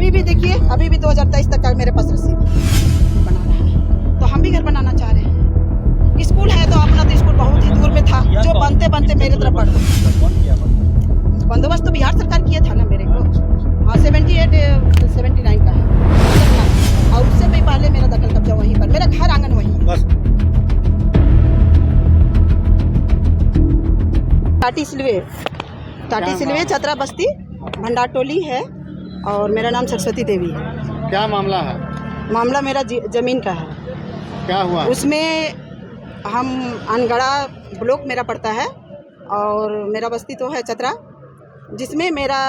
अभी भी देखिए, अभी भी 2023 तक का मेरे पास रसीद बना रहा है। तो हम भी घर बनाना चाह रहे हैं। स्कूल है तो अपना तो स्कूल बहुत ही दूर में था, जो बनते बनते मेरे तरफ बढ़ बंदोबस्त तो बिहार सरकार किया था ना मेरे को। हाँ, 78 79 का है। और उससे भी पहले मेरा दखल कब्जा वहीं पर, मेरा घर आंगन वहीं। टाटी सिलवे चतरा बस्ती भंडार टोली है और मेरा नाम सरस्वती देवी है। क्या मामला है? मामला मेरा जमीन का है। क्या हुआ? उसमें हम अनगढ़ा ब्लॉक मेरा पड़ता है और मेरा बस्ती तो है चतरा, जिसमें मेरा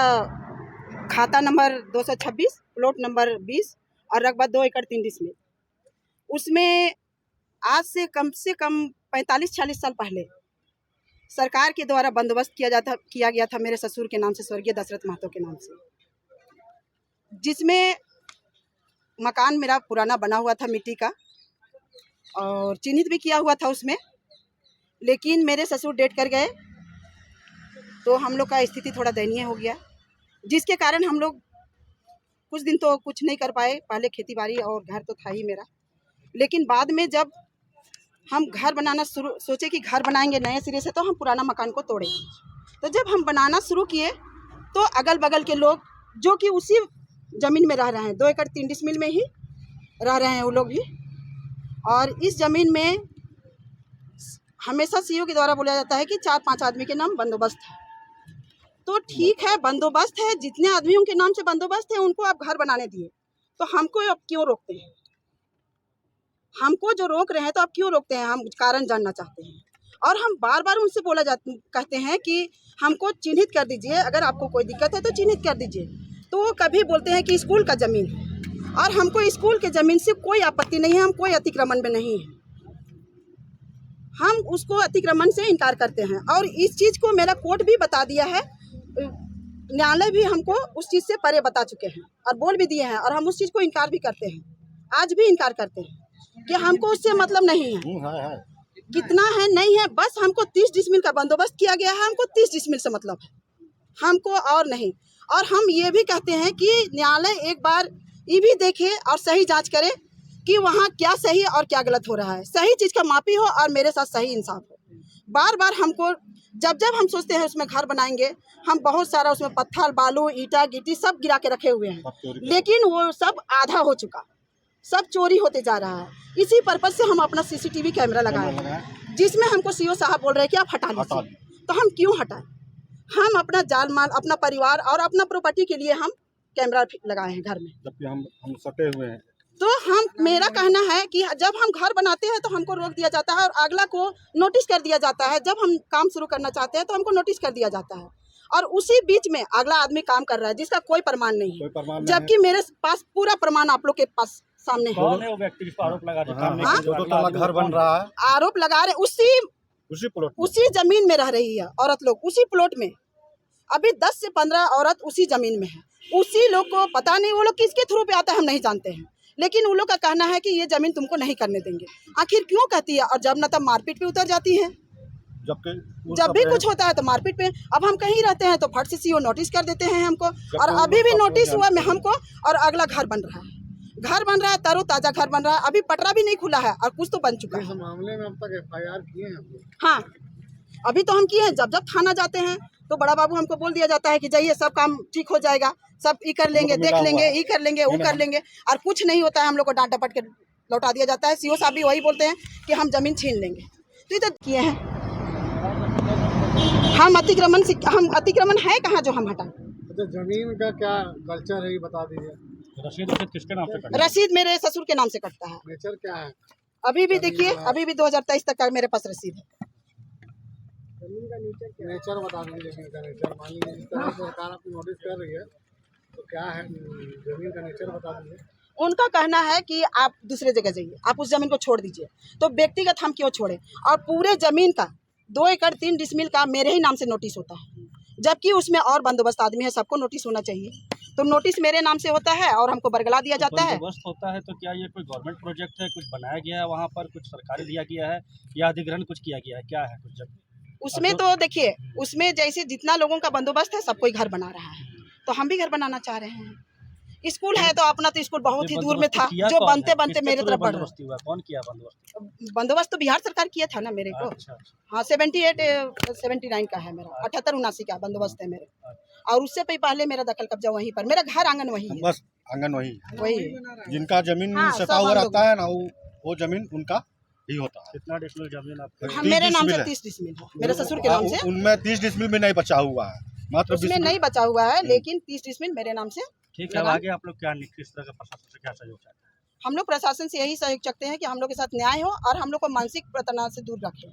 खाता नंबर 226 प्लॉट नंबर 20 और रकबा 2 एकड़ 3 डिसमिल। उसमें आज से कम 45-46 साल पहले सरकार के द्वारा बंदोबस्त किया गया था मेरे ससुर के नाम से, स्वर्गीय दशरथ महतो के नाम से, जिसमें मकान मेरा पुराना बना हुआ था मिट्टी का और चिन्हित भी किया हुआ था उसमें। लेकिन मेरे ससुर डेट कर गए तो हम लोग का स्थिति थोड़ा दयनीय हो गया, जिसके कारण हम लोग कुछ दिन तो कुछ नहीं कर पाए। पहले खेती बाड़ी और घर तो था ही मेरा, लेकिन बाद में जब हम घर बनाना सोचे कि घर बनाएंगे नए सिरे से, तो हम पुराना मकान को तोड़े। तो जब हम बनाना शुरू किए तो अगल बगल के लोग जो कि उसी ज़मीन में रह रहे हैं, 2 एकड़ 3 डिसमिल में ही रह रहे हैं वो लोग भी, और इस ज़मीन में हमेशा सीओ के द्वारा बोला जाता है कि 4-5 आदमी के नाम बंदोबस्त है। तो ठीक है, बंदोबस्त है, जितने आदमियों के नाम से बंदोबस्त है उनको आप घर बनाने दिए, तो हमको अब क्यों रोकते हैं? हमको जो रोक रहे हैं तो आप क्यों रोकते हैं? हम कारण जानना चाहते हैं। और हम बार बार उनसे कहते हैं कि हमको चिन्हित कर दीजिए, अगर आपको कोई दिक्कत है तो चिन्हित कर दीजिए। तो वो कभी बोलते हैं कि स्कूल का ज़मीन है, और हमको स्कूल के ज़मीन से कोई आपत्ति नहीं है, हम कोई अतिक्रमण में नहीं है, हम उसको अतिक्रमण से इनकार करते हैं। और इस चीज़ को मेरा कोर्ट भी बता दिया है, न्यायालय भी हमको उस चीज़ से परे बता चुके हैं और बोल भी दिए हैं, और हम उस चीज़ को इनकार भी करते हैं, आज भी इनकार करते हैं कि हमको उससे मतलब नहीं है। कितना है नहीं है, बस हमको 30 डिसमिल का बंदोबस्त किया गया है, हमको 30 डिसमिल से मतलब है, हमको और नहीं। और हम ये भी कहते हैं कि न्यायालय एक बार ये भी देखे और सही जांच करे कि वहाँ क्या सही और क्या गलत हो रहा है, सही चीज़ का मापी हो और मेरे साथ सही इंसाफ हो। बार बार हमको जब हम सोचते हैं उसमें घर बनाएंगे, हम बहुत सारा उसमें पत्थर बालू ईटा गिट्टी सब गिरा के रखे हुए हैं, लेकिन वो सब आधा हो चुका, सब चोरी होते जा रहा है। इसी पर्पज से हम अपना CCTV कैमरा लगाए हैं, जिसमें हमको सीओ साहब बोल रहे हैं कि आप हटा लीजिए। तो हम क्यों हटाएं? हम अपना जान माल, अपना परिवार और अपना प्रॉपर्टी के लिए हम कैमरा लगाए हैं घर में, जबकि हम सटे हुए हैं। तो मेरा कहना है कि जब हम घर बनाते हैं तो हमको रोक दिया जाता है और अगला को नोटिस कर दिया जाता है। जब हम काम शुरू करना चाहते हैं तो हमको नोटिस कर दिया जाता है, और उसी बीच में अगला आदमी काम कर रहा है जिसका कोई प्रमाण नहीं है, जबकि मेरे पास पूरा प्रमाण आप लोग के पास सामने है। कौन है वो व्यक्ति जिस पर आरोप लगा रहे हैं? 2 ताला घर बन रहा है, आरोप लगा रहे उसी जमीन में रह रही है औरत लोग, उसी प्लॉट में अभी 10 से 15 औरत उसी जमीन में है। उसी लोग को पता नहीं वो लोग किसके थ्रू पे आता है हम नहीं जानते हैं, लेकिन उन लोग का कहना है कि ये जमीन तुमको नहीं करने देंगे। आखिर क्यों कहती है? और जब न तब मारपीट पे उतर जाती है, जब भी कुछ होता है तो मारपीट पे। अब हम कहीं रहते हैं तो फट से सीओ नोटिस कर देते हैं हमको, और अभी भी नोटिस हुआ में हमको, और अगला घर बन रहा है, तरो ताज़ा घर बन रहा है, अभी पटरा भी नहीं खुला है और कुछ तो बन चुका है। इस मामले में अब तक FIR किए हैं? हाँ, अभी तो हम किए हैं। जब थाना जाते हैं तो बड़ा बाबू हमको बोल दिया जाता है कि जाइए सब काम ठीक हो जाएगा, सब ये कर लेंगे, देख लेंगे, ये कर लेंगे, वो कर लेंगे, और कुछ नहीं होता है। हम लोग को डांट डपट के लौटा दिया जाता है। सीओ साहब भी वही बोलते हैं कि हम जमीन छीन लेंगे। तो ये तो किए हैं हम अतिक्रमण है कहाँ जो हम हटाएं? तो जमीन का क्या कल्चर है ये बता दीजिए। रसीद किसके नाम से कटता है? रसीद मेरे ससुर के नाम से कटता है। नेचर क्या है? अभी भी देखिए, अभी भी 2023 तक का मेरे पास रसीद है। जमीन का नेचर बता दीजिए। जमीन का नेचर मान लीजिए जिस तरह से सरकार आपको नोटिस कर रही है तो क्या है, जमीन का नेचर बता दीजिए। उनका कहना है कि आप दूसरे जगह जाइए, आप उस जमीन को छोड़ दीजिए। तो व्यक्तिगत हम क्यों छोड़े? और पूरे जमीन का 2 एकड़ 3 डिसमिल का मेरे ही नाम से नोटिस होता है, जबकि उसमें और बंदोबस्त आदमी है, सबको नोटिस होना चाहिए। तो नोटिस मेरे नाम से होता है और हमको बरगला दिया जाता है। बंदोबस्त होता है तो क्या ये कोई गवर्नमेंट प्रोजेक्ट है, कुछ बनाया गया है वहाँ पर, कुछ सरकारी दिया गया है या अधिग्रहण कुछ किया गया है, क्या है कुछ? जब उसमें तो देखिए, उसमें जैसे जितना लोगों का बंदोबस्त है सब कोई घर बना रहा है, तो हम भी घर बनाना चाह रहे हैं। स्कूल है तो अपना तो स्कूल बहुत ही दूर में था, किया जो कौन बनते है? बनते किसके मेरे थ्रू तरफ बढ़ रहा। बंदोबस्ती हुआ? कौन किया बंदोबस्त? बंदोबस्त तो बिहार सरकार किया था ना मेरे को। अच्छा अच्छा। हाँ 78 79 का है मेरा, 78 79 का बंदोबस्त है मेरे। और उससे भी पहले मेरा दखल कब्जा वहीं पर, मेरा घर आंगन वही है। बस आंगन वही है। वही है। जिनका जमीन हाँ, सटा सब हुआ हम रहता है ना, वो जमीन उनका ही होता है। कितना डिसमिल जमीन आपको? हाँ, 30 मेरे नाम से डिसमिल है। 30 डिसमिल है, मेरे ससुर के नाम से। उनमें 30 डिसमिल भी नहीं बचा हुआ है, मात्र 20 उसमें नहीं बचा हुआ है, लेकिन 30 डिसमिल मेरे नाम से। ठीक है, अब लगा। आगे आप लोग क्या किस तरह का प्रशासन से क्या सहयोग चाहते हैं? हम लोग प्रशासन से यही सहयोग चाहते हैं कि हम लोग के साथ न्याय हो और हम लोग को मानसिक प्रताड़ना से दूर रखें।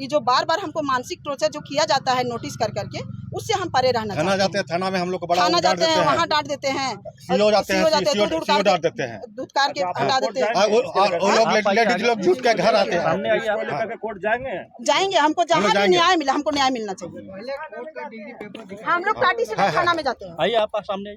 ये जो बार बार हमको मानसिक टॉर्चर जो किया जाता है नोटिस कर करके, उससे हम परे रहना थाना चाहते जाते हैं, थाना में हम लोग को बड़ा थाना डांट जाते देते हैं, वहाँ हैं, डांट देते हैं, सीओ जाते हैं, सीओ सीओ डांट देते हैं। धुतकार के हटा देते हैं। और वो लोग लेडीज लोग झूठ के घर आते हैं। सामने आइए, आप लेकर कोर्ट जाएंगे? जाएंगे, हमको जहाँ भी जाएंगे। न्याय मिला, हमको न्याय मिलना चाहिए। हम लोग काटी से थाना में जाते हैं। आइए आप सामने।